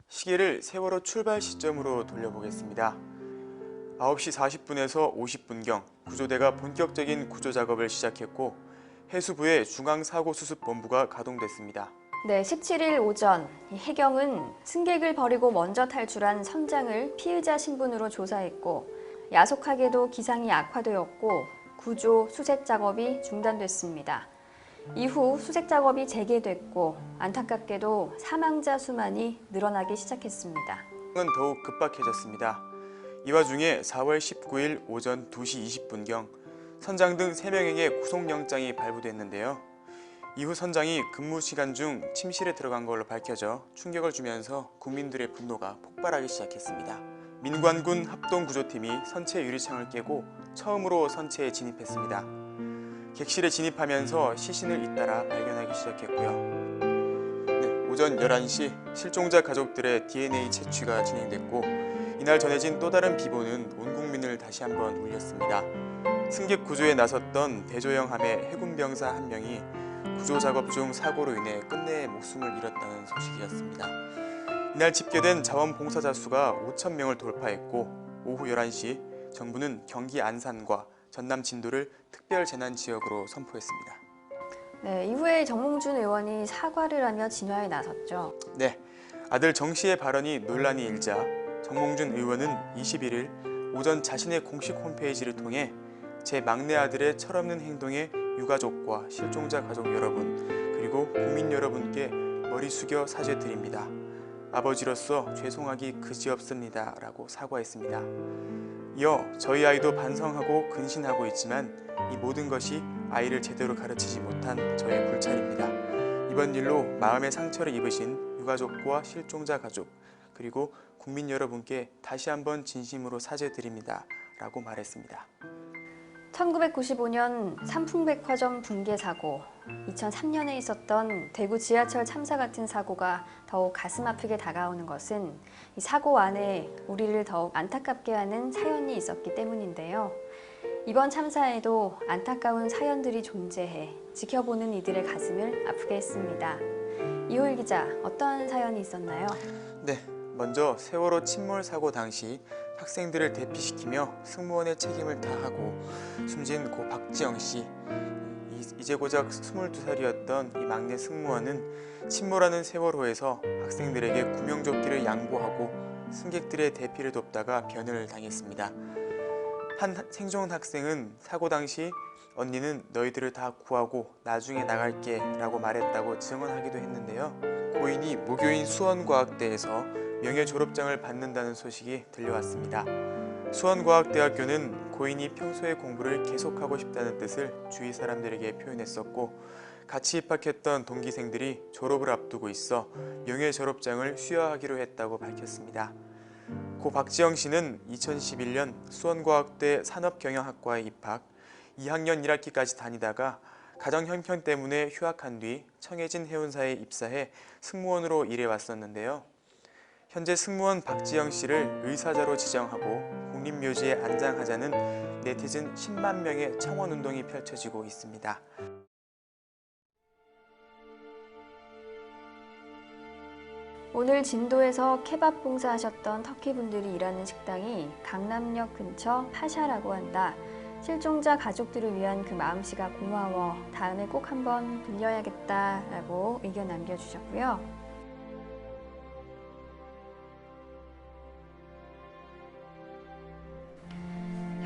시계를 세월호 출발 시점으로 돌려보겠습니다. 9시 40분에서 50분경 구조대가 본격적인 구조 작업을 시작했고 해수부의 중앙사고수습본부가 가동됐습니다. 네, 17일 오전 해경은 승객을 버리고 먼저 탈출한 선장을 피의자 신분으로 조사했고 야속하게도 기상이 악화되었고 구조 수색 작업이 중단됐습니다. 이후 수색 작업이 재개됐고 안타깝게도 사망자 수만이 늘어나기 시작했습니다. 은 더욱 급박해졌습니다. 이 와중에 4월 19일 오전 2시 20분경 선장 등 3명에게 구속영장이 발부됐는데요. 이후 선장이 근무 시간 중 침실에 들어간 걸로 밝혀져 충격을 주면서 국민들의 분노가 폭발하기 시작했습니다. 민관군 합동구조팀이 선체 유리창을 깨고 처음으로 선체에 진입했습니다. 객실에 진입하면서 시신을 잇따라 발견하기 시작했고요. 오전 11시 실종자 가족들의 DNA 채취가 진행됐고 이날 전해진 또 다른 비보는 온 국민을 다시 한번 울렸습니다. 승객 구조에 나섰던 대조영함의 해군병사 한 명이 구조 작업 중 사고로 인해 끝내 목숨을 잃었다는 소식이었습니다. 이날 집계된 자원봉사자 수가 5,000명을 돌파했고 오후 11시 정부는 경기 안산과 전남 진도를 특별재난지역으로 선포했습니다. 네, 이후에 정몽준 의원이 사과를 하며 진화에 나섰죠. 네, 아들 정 씨의 발언이 논란이 일자 정몽준 의원은 21일 오전 자신의 공식 홈페이지를 통해 제 막내 아들의 철없는 행동에 유가족과 실종자 가족 여러분 그리고 국민 여러분께 머리 숙여 사죄드립니다. 아버지로서 죄송하기 그지없습니다. 라고 사과했습니다. 이어 저희 아이도 반성하고 근신하고 있지만 이 모든 것이 아이를 제대로 가르치지 못한 저의 불찰입니다. 이번 일로 마음의 상처를 입으신 유가족과 실종자 가족 그리고 국민 여러분께 다시 한번 진심으로 사죄드립니다. 라고 말했습니다. 1995년 삼풍백화점 붕괴 사고, 2003년에 있었던 대구 지하철 참사 같은 사고가 더욱 가슴 아프게 다가오는 것은 이 사고 안에 우리를 더욱 안타깝게 하는 사연이 있었기 때문인데요. 이번 참사에도 안타까운 사연들이 존재해 지켜보는 이들의 가슴을 아프게 했습니다. 이호일 기자, 어떤 사연이 있었나요? 네, 먼저 세월호 침몰 사고 당시 학생들을 대피시키며 승무원의 책임을 다하고 숨진 고 박지영 씨. 이제 고작 22살이었던 이 막내 승무원은 침몰하는 세월호에서 학생들에게 구명조끼를 양보하고 승객들의 대피를 돕다가 변을 당했습니다. 한 생존 학생은 사고 당시 언니는 너희들을 다 구하고 나중에 나갈게 라고 말했다고 증언하기도 했는데요. 고인이 모교인 수원과학대에서 명예졸업장을 받는다는 소식이 들려왔습니다. 수원과학대학교는 고인이 평소에 공부를 계속하고 싶다는 뜻을 주위 사람들에게 표현했었고 같이 입학했던 동기생들이 졸업을 앞두고 있어 명예졸업장을 수여하기로 했다고 밝혔습니다. 고 박지영 씨는 2011년 수원과학대 산업경영학과에 입학, 2학년 1학기까지 다니다가 가정 형편 때문에 휴학한 뒤 청해진 해운사에 입사해 승무원으로 일해왔었는데요. 현재 승무원 박지영 씨를 의사자로 지정하고 국립묘지에 안장하자는 네티즌 10만 명의 청원운동이 펼쳐지고 있습니다. 오늘 진도에서 케밥 봉사하셨던 터키분들이 일하는 식당이 강남역 근처 파샤라고 한다. 실종자 가족들을 위한 그 마음씨가 고마워. 다음에 꼭 한번 들려야겠다 라고 의견 남겨주셨고요.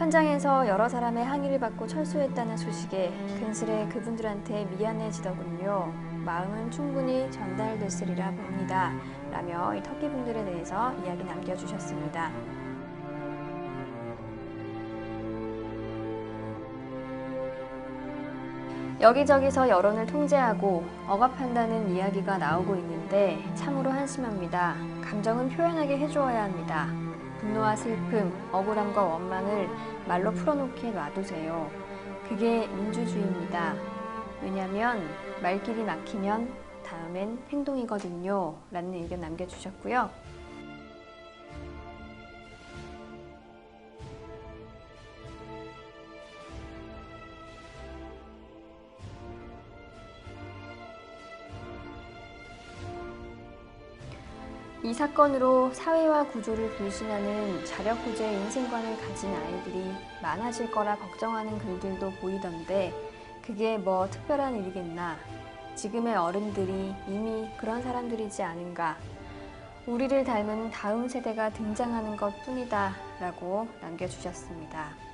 현장에서 여러 사람의 항의를 받고 철수했다는 소식에 근슬에 그분들한테 미안해지더군요. 마음은 충분히 전달됐으리라 봅니다. 라며 이 터키 분들에 대해서 이야기 남겨주셨습니다. 여기저기서 여론을 통제하고 억압한다는 이야기가 나오고 있는데 참으로 한심합니다. 감정은 표현하게 해주어야 합니다. 분노와 슬픔, 억울함과 원망을 말로 풀어놓게 놔두세요. 그게 민주주의입니다. 왜냐하면 말길이 막히면 다음엔 행동이거든요. 라는 의견 남겨주셨고요. 이 사건으로 사회와 구조를 불신하는 자력구조의 인생관을 가진 아이들이 많아질 거라 걱정하는 글들도 보이던데 그게 뭐 특별한 일이겠나. 지금의 어른들이 이미 그런 사람들이지 않은가. 우리를 닮은 다음 세대가 등장하는 것 뿐이다 라고 남겨주셨습니다.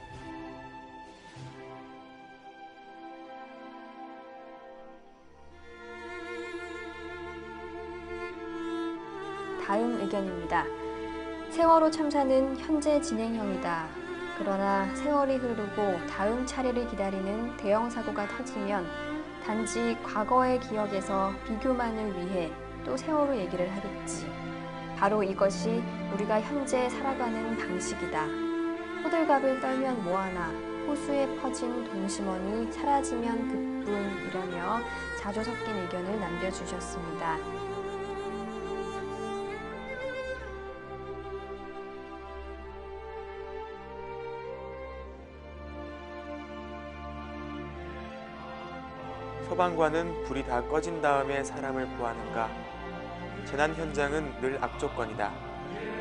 다음 의견입니다. 세월호 참사는 현재 진행형이다. 그러나 세월이 흐르고 다음 차례를 기다리는 대형 사고가 터지면 단지 과거의 기억에서 비교만을 위해 또 세월호 얘기를 하겠지. 바로 이것이 우리가 현재 살아가는 방식이다. 호들갑을 떨면 뭐하나 호수에 퍼진 동심원이 사라지면 그뿐이라며 자주 섞인 의견을 남겨주셨습니다. 소방관은 불이 다 꺼진 다음에 사람을 구하는가? 재난 현장은 늘 악조건이다.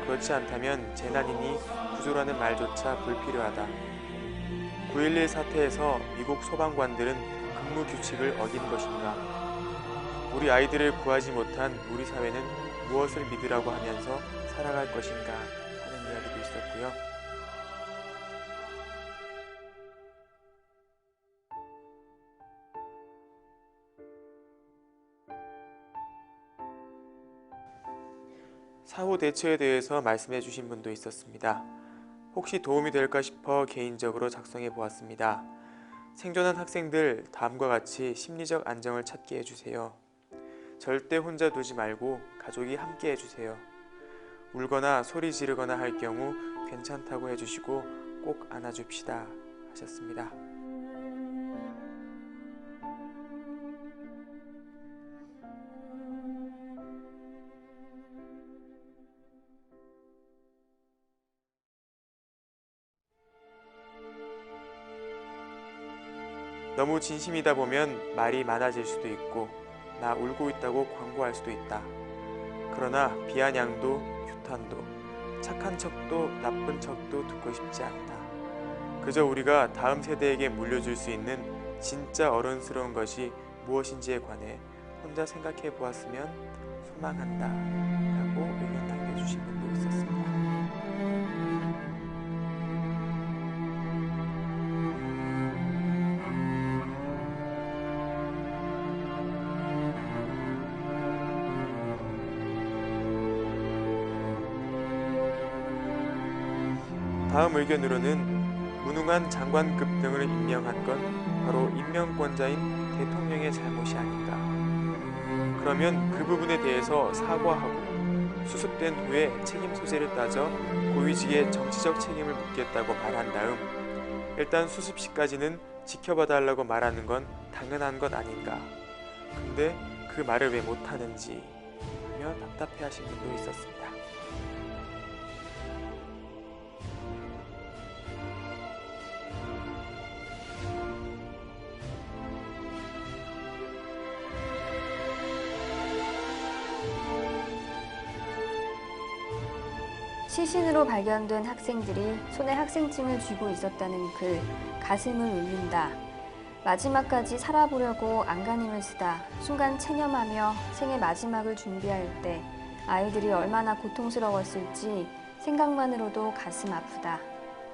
그렇지 않다면 재난이니 구조라는 말조차 불필요하다. 9.11 사태에서 미국 소방관들은 근무 규칙을 어긴 것인가? 우리 아이들을 구하지 못한 우리 사회는 무엇을 믿으라고 하면서 살아갈 것인가 하는 이야기도 있었고요. 사후 대처에 대해서 말씀해 주신 분도 있었습니다. 혹시 도움이 될까 싶어 개인적으로 작성해 보았습니다. 생존한 학생들 다음과 같이 심리적 안정을 찾게 해주세요. 절대 혼자 두지 말고 가족이 함께 해주세요. 울거나 소리 지르거나 할 경우 괜찮다고 해주시고 꼭 안아줍시다 하셨습니다. 너무 진심이다 보면 말이 많아질 수도 있고 나 울고 있다고 광고할 수도 있다. 그러나 비아냥도 규탄도 착한 척도 나쁜 척도 듣고 싶지 않다. 그저 우리가 다음 세대에게 물려줄 수 있는 진짜 어른스러운 것이 무엇인지에 관해 혼자 생각해 보았으면 소망한다 라고 의견 남겨주신 분도 있었습니다. 다음 의견으로는 무능한 장관급 등을 임명한 건 바로 임명권자인 대통령의 잘못이 아닌가. 그러면 그 부분에 대해서 사과하고 수습된 후에 책임 소재를 따져 고위직에 정치적 책임을 묻겠다고 말한 다음 일단 수습 시까지는 지켜봐 달라고 말하는 건 당연한 것 아닌가. 근데 그 말을 왜 못하는지 하며 답답해하신 분도 있었습니다. 시신으로 발견된 학생들이 손에 학생증을 쥐고 있었다는 글, 가슴을 울린다. 마지막까지 살아보려고 안간힘을 쓰다 순간 체념하며 생의 마지막을 준비할 때 아이들이 얼마나 고통스러웠을지 생각만으로도 가슴 아프다.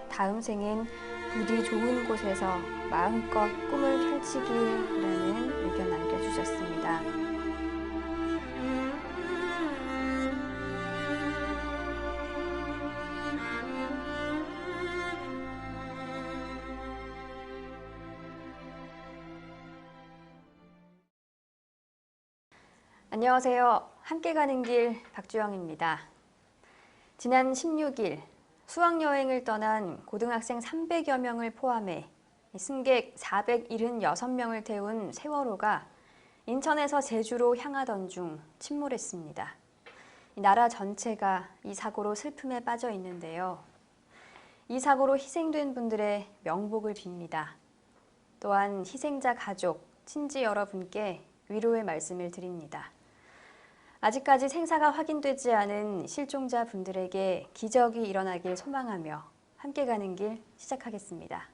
다음 생엔 부디 좋은 곳에서 마음껏 꿈을 펼치길이라는 의견 남겨주셨습니다. 안녕하세요. 함께 가는 길 박주영입니다. 지난 16일 수학여행을 떠난 고등학생 300여 명을 포함해 승객 476명을 태운 세월호가 인천에서 제주로 향하던 중 침몰했습니다. 나라 전체가 이 사고로 슬픔에 빠져 있는데요. 이 사고로 희생된 분들의 명복을 빕니다. 또한 희생자 가족, 친지 여러분께 위로의 말씀을 드립니다. 아직까지 생사가 확인되지 않은 실종자 분들에게 기적이 일어나길 소망하며 함께 가는 길 시작하겠습니다.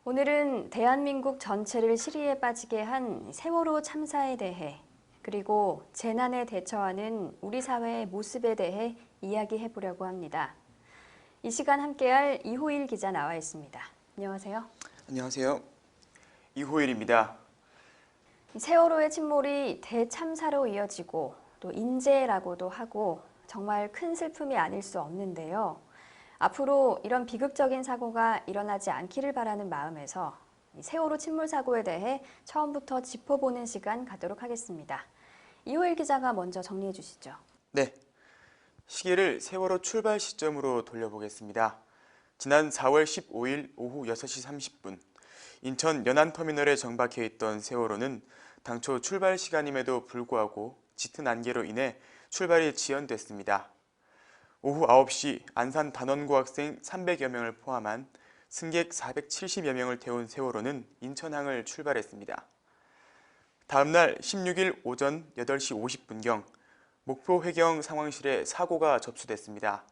오늘은 대한민국 전체를 시리에 빠지게 한 세월호 참사에 대해 그리고 재난에 대처하는 우리 사회의 모습에 대해 이야기해 보려고 합니다. 이 시간 함께할 이호일 기자 나와 있습니다. 안녕하세요. 안녕하세요. 이호일입니다. 세월호의 침몰이 대참사로 이어지고 또 인재라고도 하고 정말 큰 슬픔이 아닐 수 없는데요. 앞으로 이런 비극적인 사고가 일어나지 않기를 바라는 마음에서 세월호 침몰 사고에 대해 처음부터 짚어보는 시간 갖도록 하겠습니다. 이호일 기자가 먼저 정리해 주시죠. 네, 시계를 세월호 출발 시점으로 돌려보겠습니다. 지난 4월 15일 오후 6시 30분 인천 연안터미널에 정박해 있던 세월호는 당초 출발 시간임에도 불구하고 짙은 안개로 인해 출발이 지연됐습니다. 오후 9시 안산 단원고 학생 300여 명을 포함한 승객 470여 명을 태운 세월호는 인천항을 출발했습니다. 다음 날 16일 오전 8시 50분경 목포 해경 상황실에 사고가 접수됐습니다.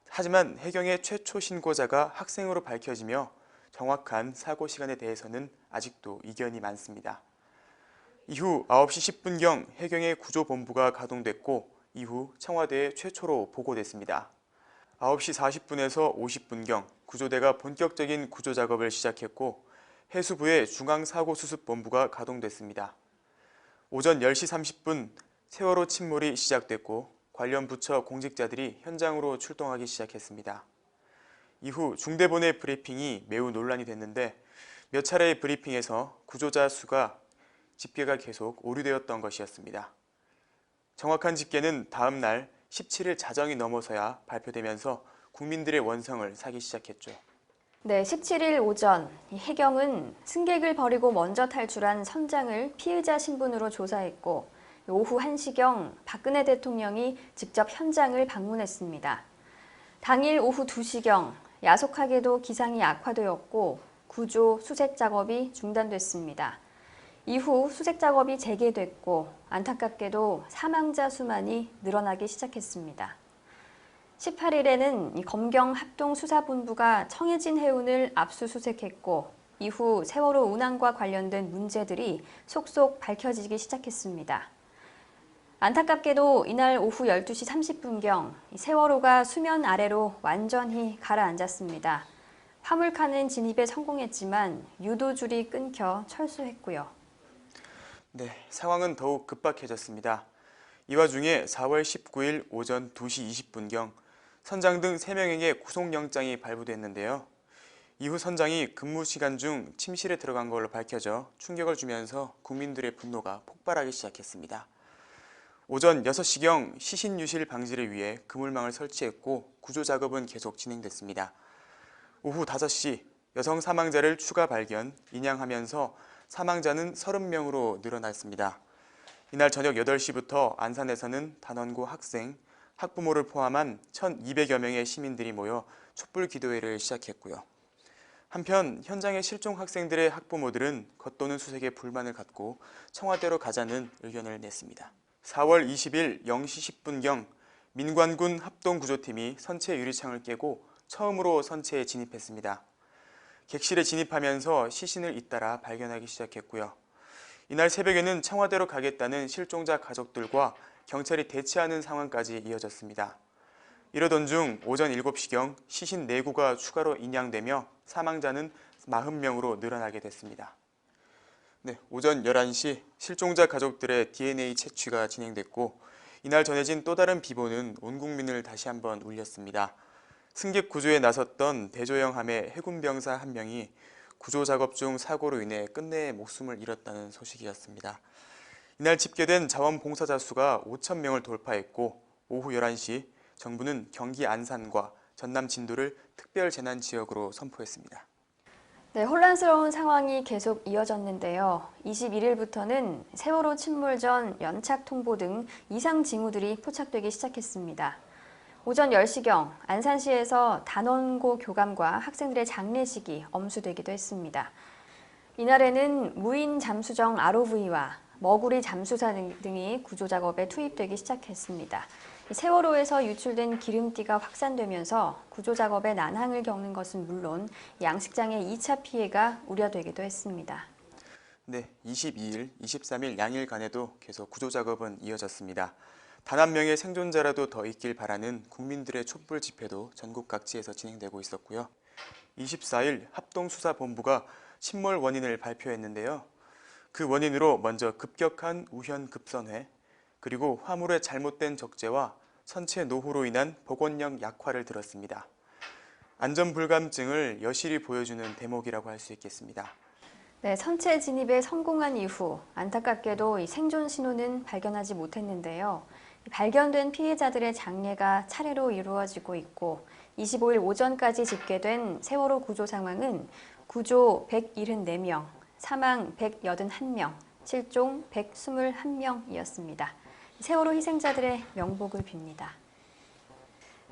하지만 해경의 최초 신고자가 학생으로 밝혀지며 정확한 사고 시간에 대해서는 아직도 이견이 많습니다. 이후 9시 10분경 해경의 구조본부가 가동됐고 이후 청와대에 최초로 보고됐습니다. 9시 40분에서 50분경 구조대가 본격적인 구조 작업을 시작했고 해수부의 중앙사고수습본부가 가동됐습니다. 오전 10시 30분 세월호 침몰이 시작됐고 관련 부처 공직자들이 현장으로 출동하기 시작했습니다. 이후 중대본의 브리핑이 매우 논란이 됐는데 몇 차례의 브리핑에서 구조자 수가 집계가 계속 오류되었던 것이었습니다. 정확한 집계는 다음 날 17일 자정이 넘어서야 발표되면서 국민들의 원성을 사기 시작했죠. 네, 17일 오전 해경은 승객을 버리고 먼저 탈출한 선장을 피의자 신분으로 조사했고 오후 1시경 박근혜 대통령이 직접 현장을 방문했습니다. 당일 오후 2시경 야속하게도 기상이 악화되었고 구조, 수색 작업이 중단됐습니다. 이후 수색 작업이 재개됐고 안타깝게도 사망자 수만이 늘어나기 시작했습니다. 18일에는 검경 합동수사본부가 청해진 해운을 압수수색했고 이후 세월호 운항과 관련된 문제들이 속속 밝혀지기 시작했습니다. 안타깝게도 이날 오후 12시 30분경 세월호가 수면 아래로 완전히 가라앉았습니다. 화물칸은 진입에 성공했지만 유도줄이 끊겨 철수했고요. 네, 상황은 더욱 급박해졌습니다. 이 와중에 4월 19일 오전 2시 20분경 선장 등 3명에게 구속영장이 발부됐는데요. 이후 선장이 근무 시간 중 침실에 들어간 걸로 밝혀져 충격을 주면서 국민들의 분노가 폭발하기 시작했습니다. 오전 6시경 시신 유실 방지를 위해 그물망을 설치했고 구조 작업은 계속 진행됐습니다. 오후 5시 여성 사망자를 추가 발견, 인양하면서 사망자는 30명으로 늘어났습니다. 이날 저녁 8시부터 안산에서는 단원고 학생, 학부모를 포함한 1,200여 명의 시민들이 모여 촛불 기도회를 시작했고요. 한편 현장의 실종 학생들의 학부모들은 겉도는 수색에 불만을 갖고 청와대로 가자는 의견을 냈습니다. 4월 20일 0시 10분경 민관군 합동구조팀이 선체 유리창을 깨고 처음으로 선체에 진입했습니다. 객실에 진입하면서 시신을 잇따라 발견하기 시작했고요. 이날 새벽에는 청와대로 가겠다는 실종자 가족들과 경찰이 대치하는 상황까지 이어졌습니다. 이러던 중 오전 7시경 시신 4구가 추가로 인양되며 사망자는 40명으로 늘어나게 됐습니다. 네, 오전 11시 실종자 가족들의 DNA 채취가 진행됐고 이날 전해진 또 다른 비보는 온 국민을 다시 한번 울렸습니다. 승객 구조에 나섰던 대조영함의 해군병사 한 명이 구조 작업 중 사고로 인해 끝내 목숨을 잃었다는 소식이었습니다. 이날 집계된 자원봉사자 수가 5,000명을 돌파했고 오후 11시 정부는 경기 안산과 전남 진도를 특별재난지역으로 선포했습니다. 네, 혼란스러운 상황이 계속 이어졌는데요. 21일부터는 세월호 침몰 전 연착 통보 등 이상 징후들이 포착되기 시작했습니다. 오전 10시경 안산시에서 단원고 교감과 학생들의 장례식이 엄수되기도 했습니다. 이날에는 무인 잠수정 ROV와 머구리 잠수사 등이 구조 작업에 투입되기 시작했습니다. 세월호에서 유출된 기름띠가 확산되면서 구조 작업에 난항을 겪는 것은 물론 양식장의 2차 피해가 우려되기도 했습니다. 네, 22일, 23일 양일간에도 계속 구조 작업은 이어졌습니다. 단 한 명의 생존자라도 더 있길 바라는 국민들의 촛불 집회도 전국 각지에서 진행되고 있었고요. 24일 합동수사본부가 침몰 원인을 발표했는데요. 그 원인으로 먼저 급격한 우현 급선회, 그리고 화물의 잘못된 적재와 선체 노후로 인한 복원력 약화를 들었습니다. 안전불감증을 여실히 보여주는 대목이라고 할 수 있겠습니다. 네, 선체 진입에 성공한 이후 안타깝게도 이 생존 신호는 발견하지 못했는데요. 발견된 피해자들의 장례가 차례로 이루어지고 있고 25일 오전까지 집계된 세월호 구조 상황은 구조 174명, 사망 181명, 실종 121명이었습니다. 세월호 희생자들의 명복을 빕니다.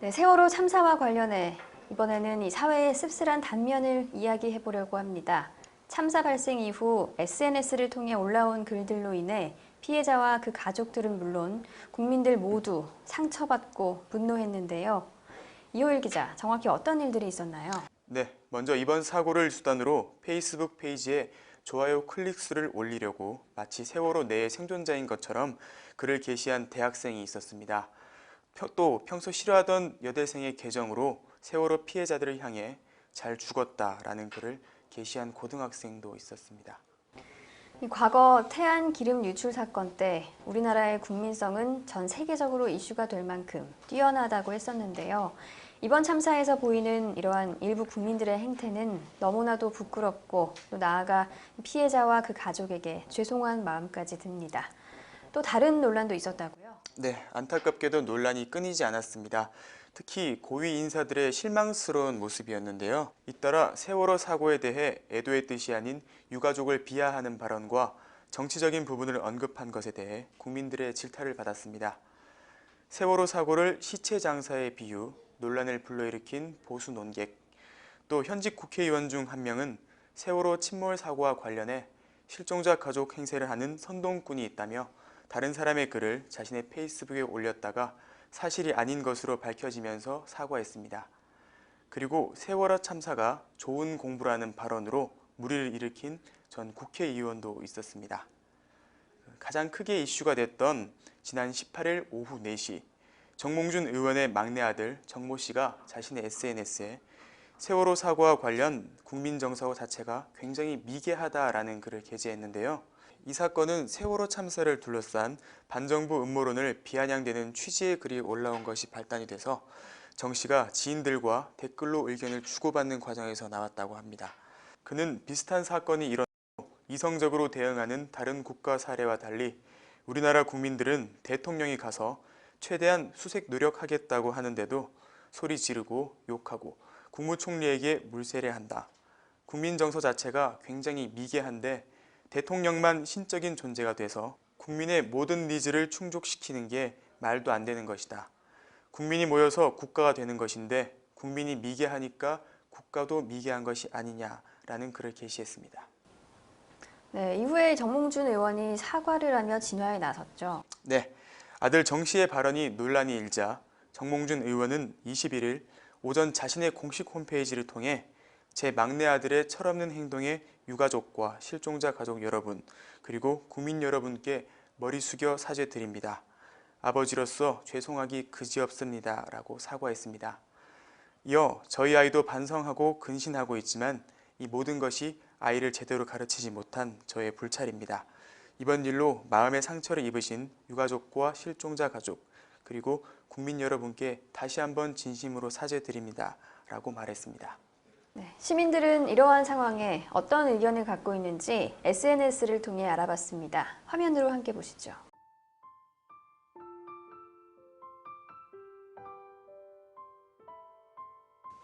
네, 세월호 참사와 관련해 이번에는 이 사회의 씁쓸한 단면을 이야기해 보려고 합니다. 참사 발생 이후 SNS를 통해 올라온 글들로 인해 피해자와 그 가족들은 물론 국민들 모두 상처받고 분노했는데요. 이호일 기자, 정확히 어떤 일들이 있었나요? 네, 먼저 이번 사고를 수단으로 페이스북 페이지에 좋아요 클릭수를 올리려고 마치 세월호 내의 생존자인 것처럼 글을 게시한 대학생이 있었습니다. 또 평소 싫어하던 여대생의 계정으로 세월호 피해자들을 향해 잘 죽었다라는 글을 게시한 고등학생도 있었습니다. 과거 태안 기름 유출 사건 때 우리나라의 국민성은 전 세계적으로 이슈가 될 만큼 뛰어나다고 했었는데요. 이번 참사에서 보이는 이러한 일부 국민들의 행태는 너무나도 부끄럽고 또 나아가 피해자와 그 가족에게 죄송한 마음까지 듭니다. 또 다른 논란도 있었다고요? 네, 안타깝게도 논란이 끊이지 않았습니다. 특히 고위 인사들의 실망스러운 모습이었는데요. 잇따라 세월호 사고에 대해 애도의 뜻이 아닌 유가족을 비하하는 발언과 정치적인 부분을 언급한 것에 대해 국민들의 질타를 받았습니다. 세월호 사고를 시체 장사의 비유, 논란을 불러일으킨 보수 논객, 또 현직 국회의원 중 한 명은 세월호 침몰 사고와 관련해 실종자 가족 행세를 하는 선동꾼이 있다며 다른 사람의 글을 자신의 페이스북에 올렸다가 사실이 아닌 것으로 밝혀지면서 사과했습니다. 그리고 세월호 참사가 좋은 공부라는 발언으로 물의를 일으킨 전 국회의원도 있었습니다. 가장 크게 이슈가 됐던 지난 18일 오후 4시 정몽준 의원의 막내 아들 정모 씨가 자신의 SNS에 세월호 사고와 관련 국민 정서 자체가 굉장히 미개하다라는 글을 게재했는데요. 이 사건은 세월호 참사를 둘러싼 반정부 음모론을 비아냥대는 취지의 글이 올라온 것이 발단이 돼서 정 씨가 지인들과 댓글로 의견을 주고받는 과정에서 나왔다고 합니다. 그는 비슷한 사건이 일어나도 이성적으로 대응하는 다른 국가 사례와 달리 우리나라 국민들은 대통령이 가서 최대한 수색 노력하겠다고 하는데도 소리 지르고 욕하고 국무총리에게 물세례한다. 국민 정서 자체가 굉장히 미개한데 대통령만 신적인 존재가 돼서 국민의 모든 니즈를 충족시키는 게 말도 안 되는 것이다. 국민이 모여서 국가가 되는 것인데 국민이 미개하니까 국가도 미개한 것이 아니냐라는 글을 게시했습니다. 네, 이후에 정몽준 의원이 사과를 하며 진화에 나섰죠. 네, 아들 정 씨의 발언이 논란이 일자 정몽준 의원은 21일 오전 자신의 공식 홈페이지를 통해 제 막내 아들의 철없는 행동에 유가족과 실종자 가족 여러분 그리고 국민 여러분께 머리 숙여 사죄드립니다. 아버지로서 죄송하기 그지없습니다. 라고 사과했습니다. 이어 저희 아이도 반성하고 근신하고 있지만 이 모든 것이 아이를 제대로 가르치지 못한 저의 불찰입니다. 이번 일로 마음의 상처를 입으신 유가족과 실종자 가족 그리고 국민 여러분께 다시 한번 진심으로 사죄드립니다. 라고 말했습니다. 네, 시민들은 이러한 상황에 어떤 의견을 갖고 있는지 SNS를 통해 알아봤습니다. 화면으로 함께 보시죠.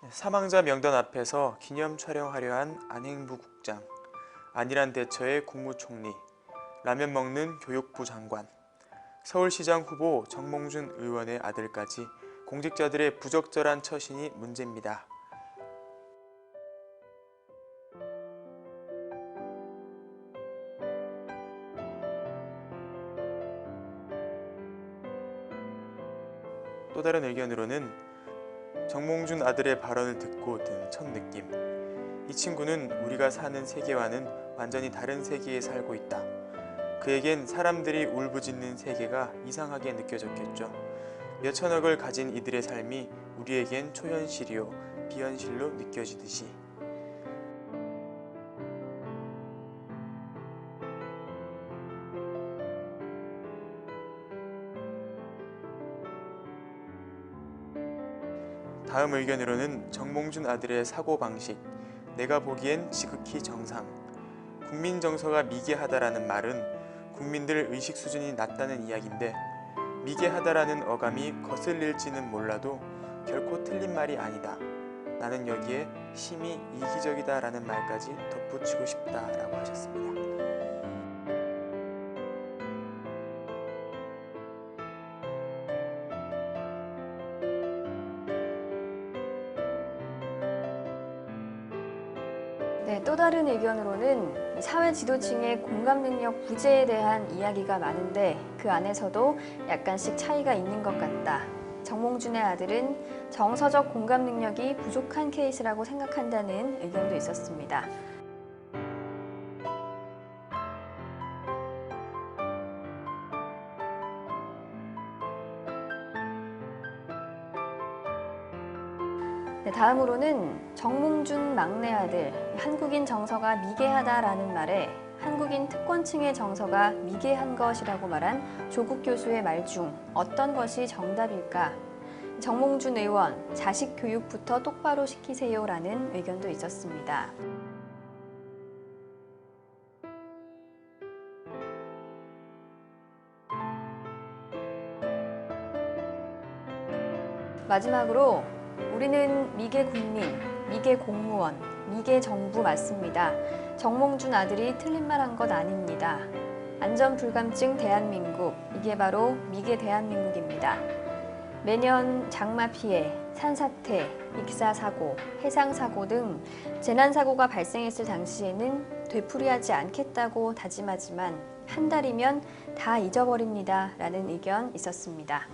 사망자 명단 앞에서 기념 촬영하려 한 안행부 국장, 안일한 대처의 국무총리, 라면 먹는 교육부 장관, 서울시장 후보 정몽준 의원의 아들까지 공직자들의 부적절한 처신이 문제입니다. 또 다른 의견으로는 정몽준 아들의 발언을 듣고 든 첫 느낌. 이 친구는 우리가 사는 세계와는 완전히 다른 세계에 살고 있다. 그에겐 사람들이 울부짖는 세계가 이상하게 느껴졌겠죠. 몇천억을 가진 이들의 삶이 우리에겐 초현실이요 비현실로 느껴지듯이. 다음 의견으로는 정몽준 아들의 사고방식. 내가 보기엔 지극히 정상. 국민 정서가 미개하다라는 말은 국민들 의식 수준이 낮다는 이야기인데, 미개하다라는 어감이 거슬릴지는 몰라도 결코 틀린 말이 아니다. 나는 여기에 심히 이기적이다라는 말까지 덧붙이고 싶다라고 하셨습니다. 네, 또 다른 의견으로는 사회 지도층의 공감 능력 부재에 대한 이야기가 많은데 그 안에서도 약간씩 차이가 있는 것 같다. 정몽준의 아들은 정서적 공감 능력이 부족한 케이스라고 생각한다는 의견도 있었습니다. 네, 다음으로는 정몽준 막내 아들, 한국인 정서가 미개하다라는 말에 한국인 특권층의 정서가 미개한 것이라고 말한 조국 교수의 말 중 어떤 것이 정답일까? 정몽준 의원, 자식 교육부터 똑바로 시키세요라는 의견도 있었습니다. 마지막으로 우리는 미개 국민, 미개 공무원, 미개 정부 맞습니다. 정몽준 아들이 틀린 말 한 것 아닙니다. 안전불감증 대한민국, 이게 바로 미개 대한민국입니다. 매년 장마 피해, 산사태, 익사사고, 해상사고 등 재난사고가 발생했을 당시에는 되풀이하지 않겠다고 다짐하지만 한 달이면 다 잊어버립니다. 라는 의견 있었습니다.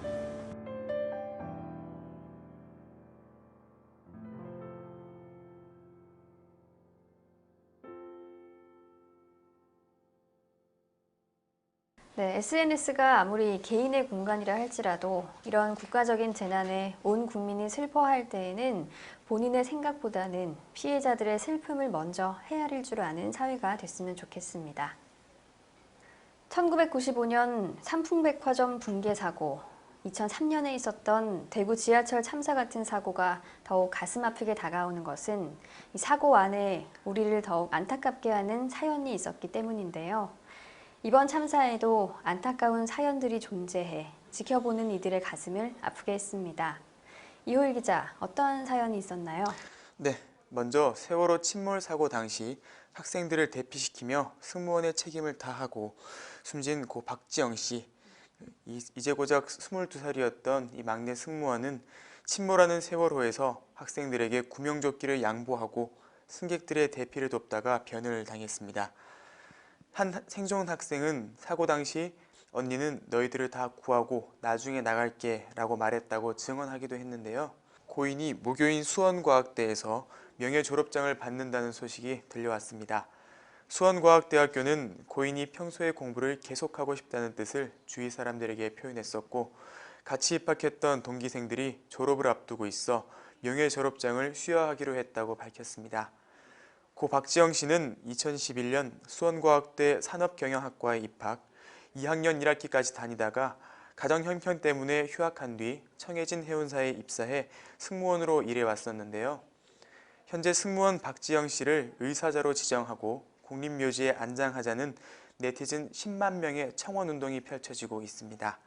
네, SNS가 아무리 개인의 공간이라 할지라도 이런 국가적인 재난에 온 국민이 슬퍼할 때에는 본인의 생각보다는 피해자들의 슬픔을 먼저 헤아릴 줄 아는 사회가 됐으면 좋겠습니다. 1995년 삼풍백화점 붕괴 사고, 2003년에 있었던 대구 지하철 참사 같은 사고가 더욱 가슴 아프게 다가오는 것은 이 사고 안에 우리를 더욱 안타깝게 하는 사연이 있었기 때문인데요. 이번 참사에도 안타까운 사연들이 존재해 지켜보는 이들의 가슴을 아프게 했습니다. 이호일 기자, 어떠한 사연이 있었나요? 네, 먼저 세월호 침몰 사고 당시 학생들을 대피시키며 승무원의 책임을 다하고 숨진 고 박지영 씨. 이제 고작 22살이었던 이 막내 승무원은 침몰하는 세월호에서 학생들에게 구명조끼를 양보하고 승객들의 대피를 돕다가 변을 당했습니다. 한 생존 학생은 사고 당시 언니는 너희들을 다 구하고 나중에 나갈게 라고 말했다고 증언하기도 했는데요. 고인이 모교인 수원과학대에서 명예 졸업장을 받는다는 소식이 들려왔습니다. 수원과학대학교는 고인이 평소에 공부를 계속하고 싶다는 뜻을 주위 사람들에게 표현했었고, 같이 입학했던 동기생들이 졸업을 앞두고 있어 명예 졸업장을 수여하기로 했다고 밝혔습니다. 고 박지영 씨는 2011년 수원과학대 산업경영학과에 입학, 2학년 1학기까지 다니다가 가정 형편 때문에 휴학한 뒤 청해진 해운사에 입사해 승무원으로 일해왔었는데요. 현재 승무원 박지영 씨를 의사자로 지정하고 국립묘지에 안장하자는 네티즌 10만 명의 청원운동이 펼쳐지고 있습니다.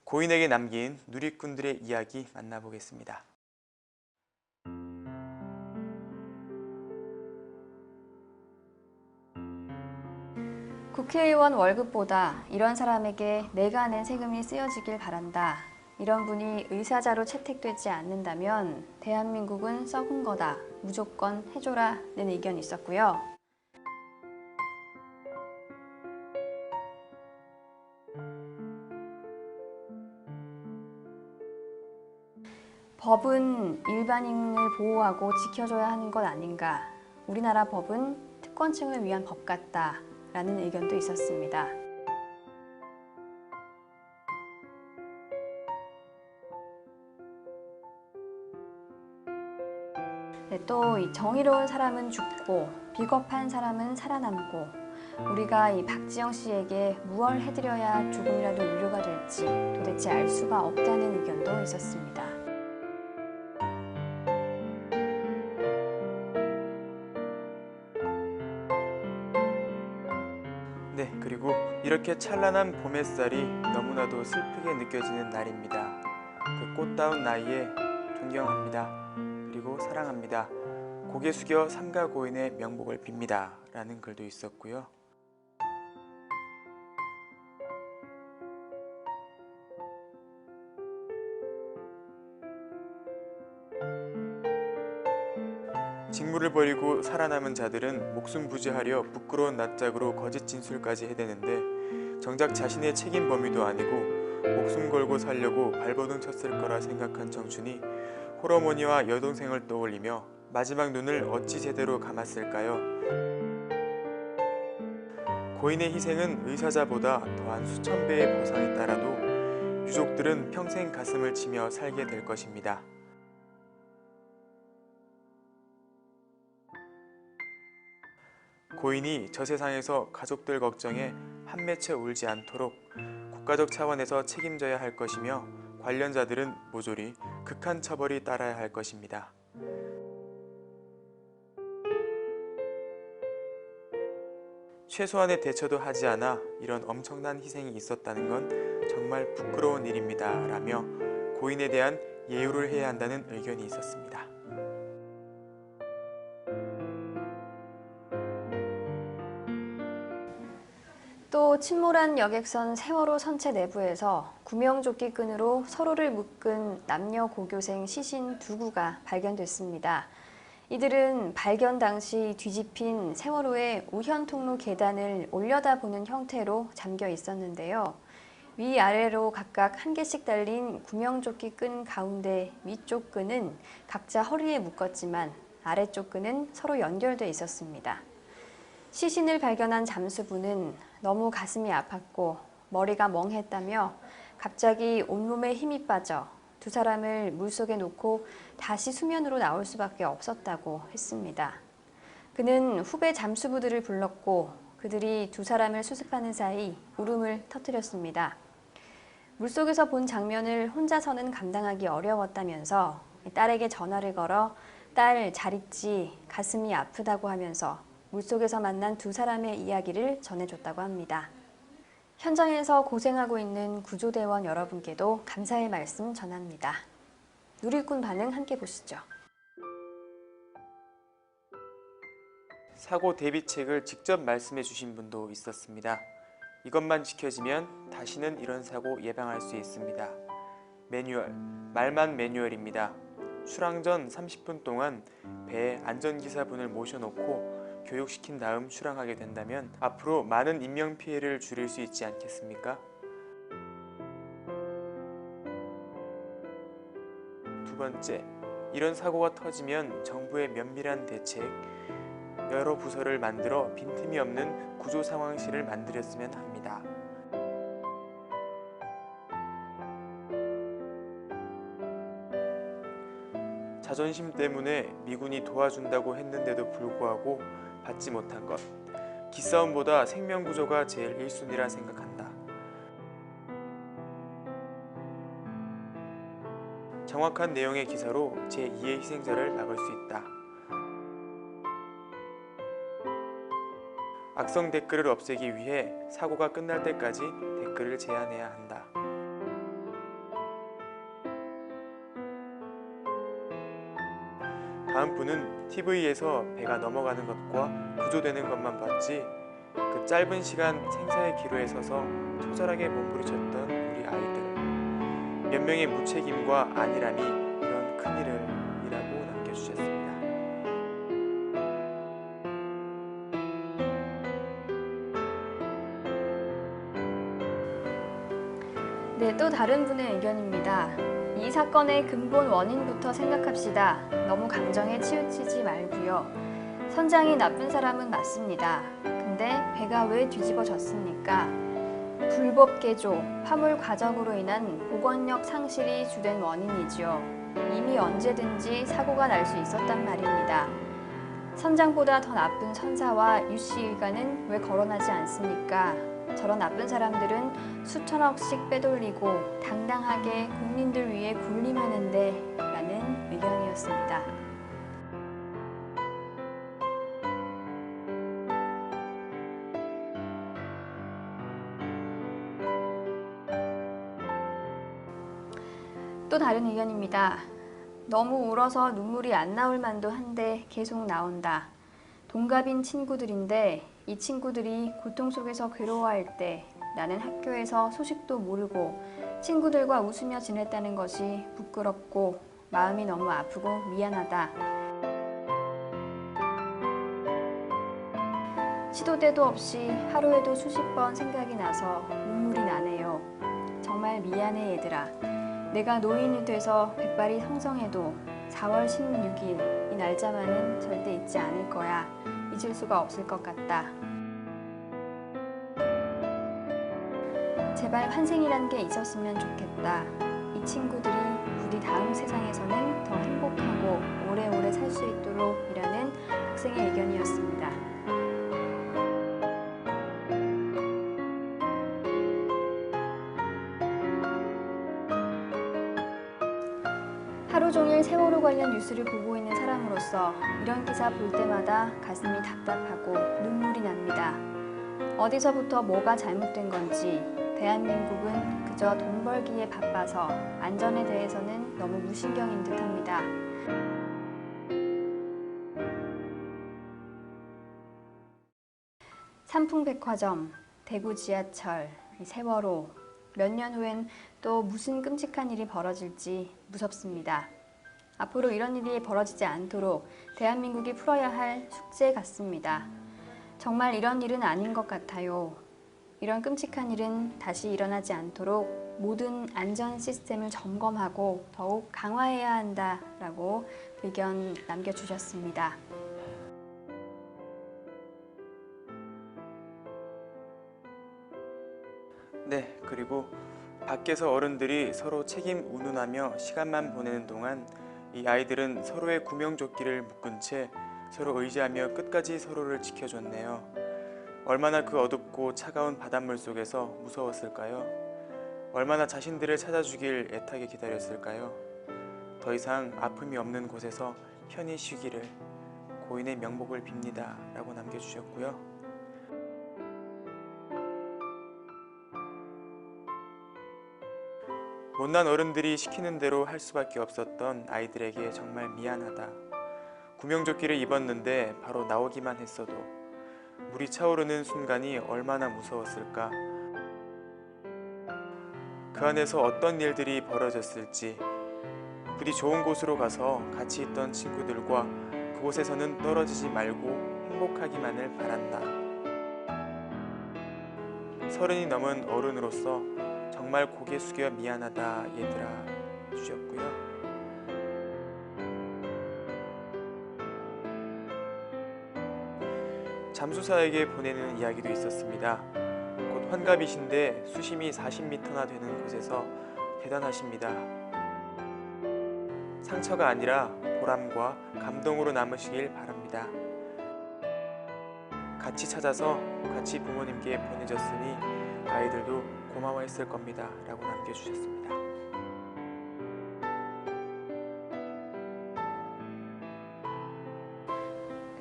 고인에게 남긴 누리꾼들의 이야기 만나보겠습니다. 국회의원 월급보다 이런 사람에게 내가 낸 세금이 쓰여지길 바란다. 이런 분이 의사자로 채택되지 않는다면 대한민국은 썩은 거다. 무조건 해줘라는 의견이 있었고요. 법은 일반인을 보호하고 지켜줘야 하는 것 아닌가. 우리나라 법은 특권층을 위한 법 같다라는 의견도 있었습니다. 네, 또 이 정의로운 사람은 죽고 비겁한 사람은 살아남고 우리가 이 박지영 씨에게 무얼 해드려야 조금이라도 위로가 될지 도대체 알 수가 없다는 의견도 있었습니다. 네, 그리고 이렇게 찬란한 봄 햇살이 너무나도 슬프게 느껴지는 날입니다. 그 꽃다운 나이에 존경합니다. 그리고 사랑합니다. 고개 숙여 삼가 고인의 명복을 빕니다. 라는 글도 있었고요. 직무를 버리고 살아남은 자들은 목숨 부지하려 부끄러운 낯짝으로 거짓 진술까지 해대는데 정작 자신의 책임 범위도 아니고 목숨 걸고 살려고 발버둥 쳤을 거라 생각한 청춘이 홀어머니와 여동생을 떠올리며 마지막 눈을 어찌 제대로 감았을까요? 고인의 희생은 의사자보다 더한 수천 배의 보상에 따라도 유족들은 평생 가슴을 치며 살게 될 것입니다. 고인이 저 세상에서 가족들 걱정에 한맺혀 울지 않도록 국가적 차원에서 책임져야 할 것이며 관련자들은 모조리 극한 처벌이 따라야 할 것입니다. 최소한의 대처도 하지 않아 이런 엄청난 희생이 있었다는 건 정말 부끄러운 일입니다. 라며 고인에 대한 예우를 해야 한다는 의견이 있었습니다. 또 침몰한 여객선 세월호 선체 내부에서 구명조끼 끈으로 서로를 묶은 남녀 고교생 시신 2구가 발견됐습니다. 이들은 발견 당시 뒤집힌 세월호의 우현 통로 계단을 올려다보는 형태로 잠겨 있었는데요. 위아래로 각각 한 개씩 달린 구명조끼 끈 가운데 위쪽 끈은 각자 허리에 묶었지만 아래쪽 끈은 서로 연결돼 있었습니다. 시신을 발견한 잠수부는 너무 가슴이 아팠고 머리가 멍했다며 갑자기 온몸에 힘이 빠져 두 사람을 물속에 놓고 다시 수면으로 나올 수밖에 없었다고 했습니다. 그는 후배 잠수부들을 불렀고 그들이 두 사람을 수습하는 사이 울음을 터뜨렸습니다. 물속에서 본 장면을 혼자서는 감당하기 어려웠다면서 딸에게 전화를 걸어 딸 잘 있지 가슴이 아프다고 하면서 물속에서 만난 두 사람의 이야기를 전해줬다고 합니다. 현장에서 고생하고 있는 구조대원 여러분께도 감사의 말씀 전합니다. 누릴꾼 반응 함께 보시죠. 사고 대비책을 직접 말씀해 주신 분도 있었습니다. 이것만 지켜지면 다시는 이런 사고 예방할 수 있습니다. 매뉴얼, 말만 매뉴얼입니다. 출항 전 30분 동안 배에 안전기사분을 모셔놓고 교육시킨 다음 출항하게 된다면 앞으로 많은 인명피해를 줄일 수 있지 않겠습니까? 두 번째, 이런 사고가 터지면 정부의 면밀한 대책, 여러 부서를 만들어 빈틈이 없는 구조상황실을 만들었으면 합니다. 자존심 때문에 미군이 도와준다고 했는데도 불구하고 받지 못한 것. 기싸움보다 생명구조가 제일 1순위라 생각한다. 정확한 내용의 기사로 제2의 희생자를 막을 수 있다. 악성 댓글을 없애기 위해 사고가 끝날 때까지 댓글을 제한해야 한다. 다음 분은 TV에서 배가 넘어가는 것과 구조되는 것만 봤지 그 짧은 시간 생사의 기로에 서서 처절하게 몸부림쳤던 우리 아이들. 몇 명의 무책임과 안일함이 이런 큰일을 이라고 남겨주셨습니다. 네, 또 다른 분의 의견입니다. 이 사건의 근본 원인부터 생각합시다. 너무 감정에 치우치지 말고요. 선장이 나쁜 사람은 맞습니다. 근데 배가 왜 뒤집어졌습니까? 불법 개조, 화물 과적으로 인한 복원력 상실이 주된 원인이지요. 이미 언제든지 사고가 날 수 있었단 말입니다. 선장보다 더 나쁜 선사와 유씨 의관은 왜 거론하지 않습니까? 저런 나쁜 사람들은 수천억씩 빼돌리고 당당하게 국민들 위해 군림하는데 라는 의견이었습니다. 또 다른 의견입니다. 너무 울어서 눈물이 안 나올 만도 한데 계속 나온다. 동갑인 친구들인데 이 친구들이 고통 속에서 괴로워할 때 나는 학교에서 소식도 모르고 친구들과 웃으며 지냈다는 것이 부끄럽고 마음이 너무 아프고 미안하다. 시도 때도 없이 하루에도 수십 번 생각이 나서 눈물이 나네요. 정말 미안해 얘들아. 내가 노인이 돼서 백발이 성성해도 4월 16일 이 날짜만은 절대 잊지 않을 거야. 잊을 수가 없을 것 같다. 제발 환생이란 게 있었으면 좋겠다. 이 친구들이 부디 다음 세상에서는 더 행복하고 오래오래 살 수 있도록 이라는 학생의 의견이었습니다. 하루 종일 세월호 관련 뉴스를 보고 있는 사람으로서 이런 기사 볼 때마다 가슴이 답답하고 눈물이 납니다. 어디서부터 뭐가 잘못된 건지 대한민국은 그저 돈 벌기에 바빠서 안전에 대해서는 너무 무신경인 듯합니다. 삼풍백화점, 대구 지하철, 세월호, 몇 년 후엔 또 무슨 끔찍한 일이 벌어질지 무섭습니다. 앞으로 이런 일이 벌어지지 않도록 대한민국이 풀어야 할 숙제 같습니다. 정말 이런 일은 아닌 것 같아요. 이런 끔찍한 일은 다시 일어나지 않도록 모든 안전 시스템을 점검하고 더욱 강화해야 한다라고 의견 남겨주셨습니다. 네, 그리고 밖에서 어른들이 서로 책임 운운하며 시간만 보내는 동안 이 아이들은 서로의 구명조끼를 묶은 채 서로 의지하며 끝까지 서로를 지켜줬네요. 얼마나 그 어둡고 차가운 바닷물 속에서 무서웠을까요? 얼마나 자신들을 찾아주길 애타게 기다렸을까요? 더 이상 아픔이 없는 곳에서 편히 쉬기를 고인의 명복을 빕니다 라고 남겨주셨고요. 못난 어른들이 시키는 대로 할 수밖에 없었던 아이들에게 정말 미안하다. 구명조끼를 입었는데 바로 나오기만 했어도 물이 차오르는 순간이 얼마나 무서웠을까. 그 안에서 어떤 일들이 벌어졌을지 부디 좋은 곳으로 가서 같이 있던 친구들과 그곳에서는 떨어지지 말고 행복하기만을 바란다. 30이 넘은 어른으로서 정말 고개 숙여 미안하다 얘들아 주셨고요. 잠수사에게 보내는 이야기도 있었습니다. 곧 환갑이신데 수심이 40m나 되는 곳에서 대단하십니다. 상처가 아니라 보람과 감동으로 남으시길 바랍니다. 같이 찾아서 같이 부모님께 보내줬으니 아이들도 고마워했을 겁니다 라고 남겨주셨습니다.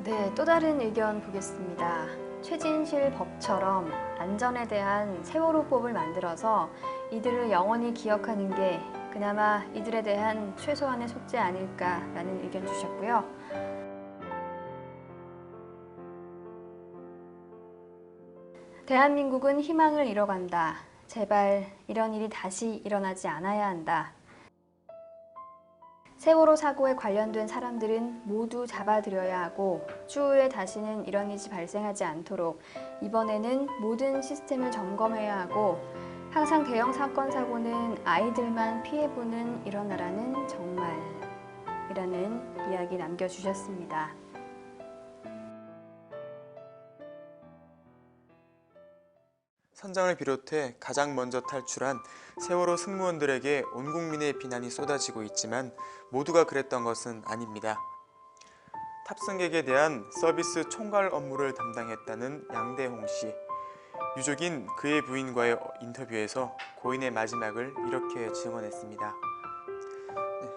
네, 또 다른 의견 보겠습니다. 최진실 법처럼 안전에 대한 세월호법을 만들어서 이들을 영원히 기억하는 게 그나마 이들에 대한 최소한의 속죄 아닐까라는 의견 주셨고요. 대한민국은 희망을 잃어간다. 제발 이런 일이 다시 일어나지 않아야 한다. 세월호 사고에 관련된 사람들은 모두 잡아들여야 하고 추후에 다시는 이런 일이 발생하지 않도록 이번에는 모든 시스템을 점검해야 하고 항상 대형 사건 사고는 아이들만 피해보는 이런 나라는 정말 이라는 이야기 남겨주셨습니다. 선장을 비롯해 가장 먼저 탈출한 세월호 승무원들에게 온 국민의 비난이 쏟아지고 있지만 모두가 그랬던 것은 아닙니다. 탑승객에 대한 서비스 총괄 업무를 담당했다는 양대홍 씨. 유족인 그의 부인과의 인터뷰에서 고인의 마지막을 이렇게 증언했습니다.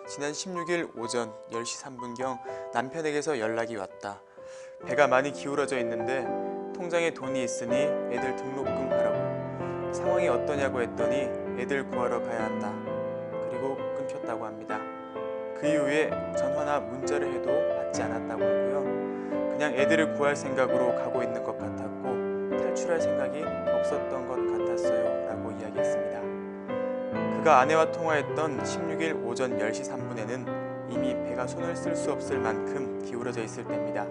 지난 16일 오전 10시 3분경 남편에게서 연락이 왔다. 배가 많이 기울어져 있는데 통장에 돈이 있으니 애들 등록금 하라고. 상황이 어떠냐고 했더니 애들 구하러 가야 한다. 그리고 끊겼다고 합니다. 그 이후에 전화나 문자를 해도 받지 않았다고 하고요. 그냥 애들을 구할 생각으로 가고 있는 것 같았고 탈출할 생각이 없었던 것 같았어요 라고 이야기했습니다. 그가 아내와 통화했던 16일 오전 10시 3분에는 이미 배가 손을 쓸 수 없을 만큼 기울어져 있을 때입니다.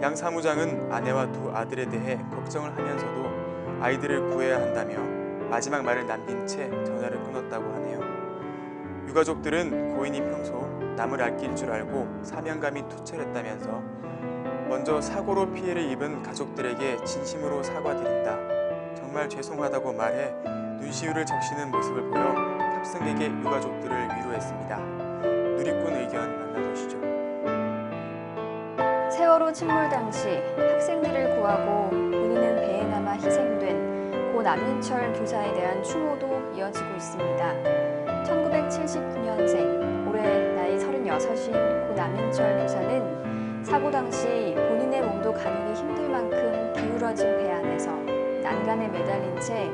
양 사무장은 아내와 두 아들에 대해 걱정을 하면서도 아이들을 구해야 한다며 마지막 말을 남긴 채 전화를 끊었다고 하네요. 유가족들은 고인이 평소 남을 아낄 줄 알고 사명감이 투철했다면서 먼저 사고로 피해를 입은 가족들에게 진심으로 사과드린다. 정말 죄송하다고 말해 눈시울을 적시는 모습을 보여 탑승객의 유가족들을 위로했습니다. 누리꾼 의견 만나보시죠. 세월호 침몰 당시 학생들을 구하고 본인은 배에 남아 희생된 고 남윤철 교사에 대한 추모도 이어지고 있습니다. 1979년생, 올해 나이 36인 고 남윤철 교사는 사고 당시 본인의 몸도 가누기 힘들 만큼 기울어진 배 안에서 난간에 매달린 채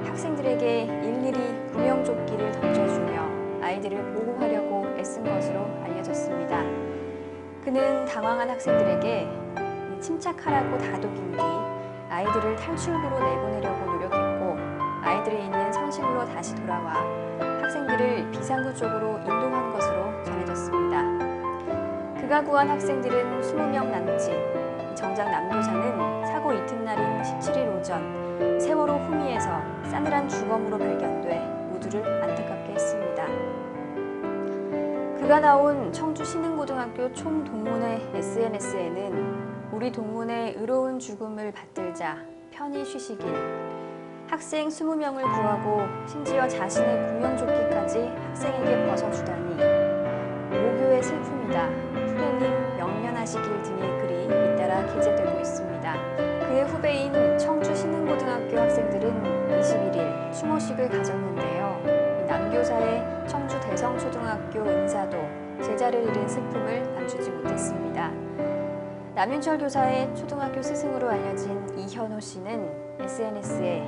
학생들에게 일일이 구명조끼를 던져주며 아이들을 보호하려고 애쓴 것으로 알려졌습니다. 그는 당황한 학생들에게 침착하라고 다독인 뒤 아이들을 탈출구로 내보내려고 노력했고 아이들이 있는 선실로 다시 돌아와 학생들을 비상구 쪽으로 인도한 것으로 전해졌습니다. 그가 구한 학생들은 20명 남짓. 정작 남교사는 사고 이튿날인 17일 오전 세월호 후미에서 싸늘한 주검으로 발견돼 모두를 안타깝게 했습니다. 그가 나온 청주 신흥고등학교 총동문회 SNS에는 우리 동문의 의로운 죽음을 받들자 편히 쉬시길, 학생 20명을 구하고 심지어 자신의 구명조끼까지 학생에게 벗어주다니 모교의 슬픔이다. 후배님 명면하시길 등의 글이 잇따라 게재되고 있습니다. 그의 후배인 청주 신흥고등학교 학생들은 21일 추모식을 가졌는데요. 남교사의 청주 대성초등학교 은사도 제자를 잃은 슬픔을 감추지 못했습니다. 남윤철 교사의 초등학교 스승으로 알려진 이현호 씨는 SNS에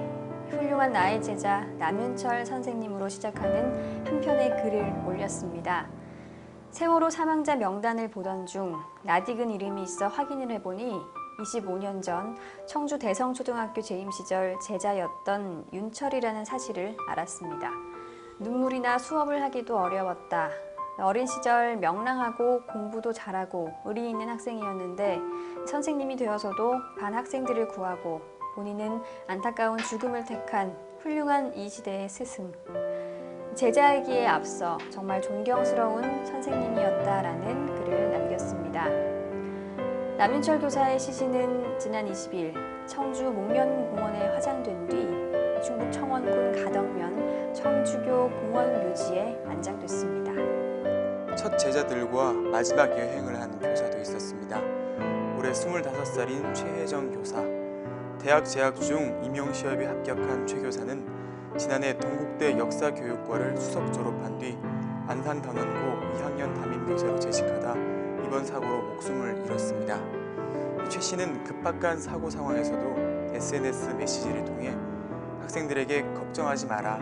훌륭한 나의 제자 남윤철 선생님으로 시작하는 한 편의 글을 올렸습니다. 세월호 사망자 명단을 보던 중 낯익은 이름이 있어 확인을 해보니 25년 전 청주 대성초등학교 재임 시절 제자였던 윤철이라는 사실을 알았습니다. 눈물이 나 수업을 하기도 어려웠다. 어린 시절 명랑하고 공부도 잘하고 의리 있는 학생이었는데 선생님이 되어서도 반 학생들을 구하고 본인은 안타까운 죽음을 택한 훌륭한 이 시대의 스승. 제자이기에 앞서 정말 존경스러운 선생님이었다라는 글을 남겼습니다. 남윤철 교사의 시신은 지난 20일 청주 목련공원에 화장된 뒤 충북 청원군 가덕면 청주교 공원 묘지에 안장됐습니다. 첫 제자들과 마지막 여행을 한 교사도 있었습니다. 올해 25살인 최혜정 교사. 대학 재학 중 임용시험에 합격한 최 교사는 지난해 동국대 역사교육과를 수석 졸업한 뒤 안산단원고 2학년 담임교사로 재직하다 이번 사고로 목숨을 잃었습니다. 최 씨는 급박한 사고 상황에서도 SNS 메시지를 통해 학생들에게 걱정하지 마라.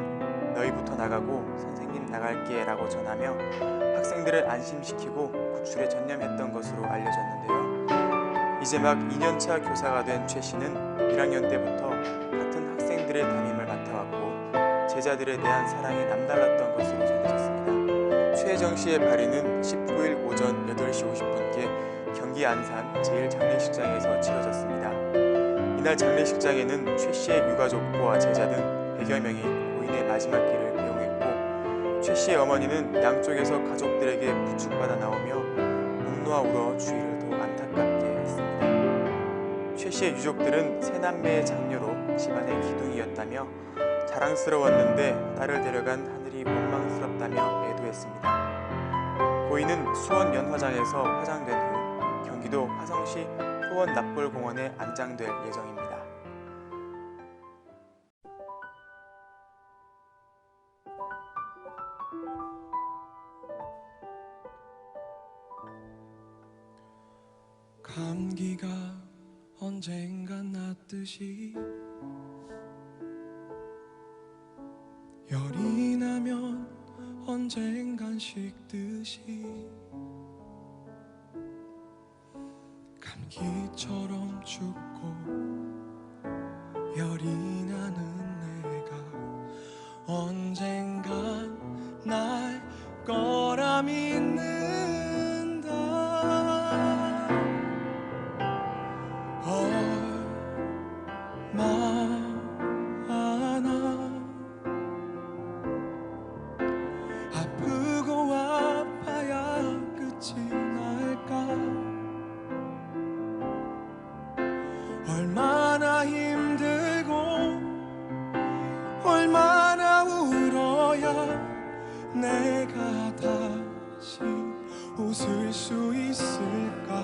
너희부터 나가고 선생님 나갈게 라고 전하며 학생들을 안심시키고 구출에 전념했던 것으로 알려졌는데요. 이제 막 2년차 교사가 된 최 씨는 1학년 때부터 같은 학생들의 담임을 맡아왔고 제자들에 대한 사랑이 남달랐던 것으로 전해졌습니다. 최혜정 씨의 발인은 19일 오전 8시 50분께 경기 안산 제1장례식장에서 치러졌습니다. 이날 장례식장에는 최 씨의 유가족과 제자 등 100여 명이 인생의 마지막 길을 배웅했고, 최 씨의 어머니는 양쪽에서 가족들에게 부축받아 나오며 묵노아 울어 주위를 더욱 안타깝게 했습니다. 최 씨의 유족들은 세 남매의 장녀로 집안의 기둥이었다며 자랑스러웠는데 딸을 데려간 하늘이 원망스럽다며 애도했습니다. 고인은 수원 연화장에서 화장된 후 경기도 화성시 수원 납골공원에 안장될 예정입니다. 감기가 언젠간 낫듯이 열이 나면 언젠간 식듯이 감기처럼 춥고 열이 나는 내가 언젠간 날 거라 믿는다. 얼마나 아프고 아파야 끝이 날까. 얼마나 힘들고 얼마나 울어야 내가 다시 웃을 수 있을까.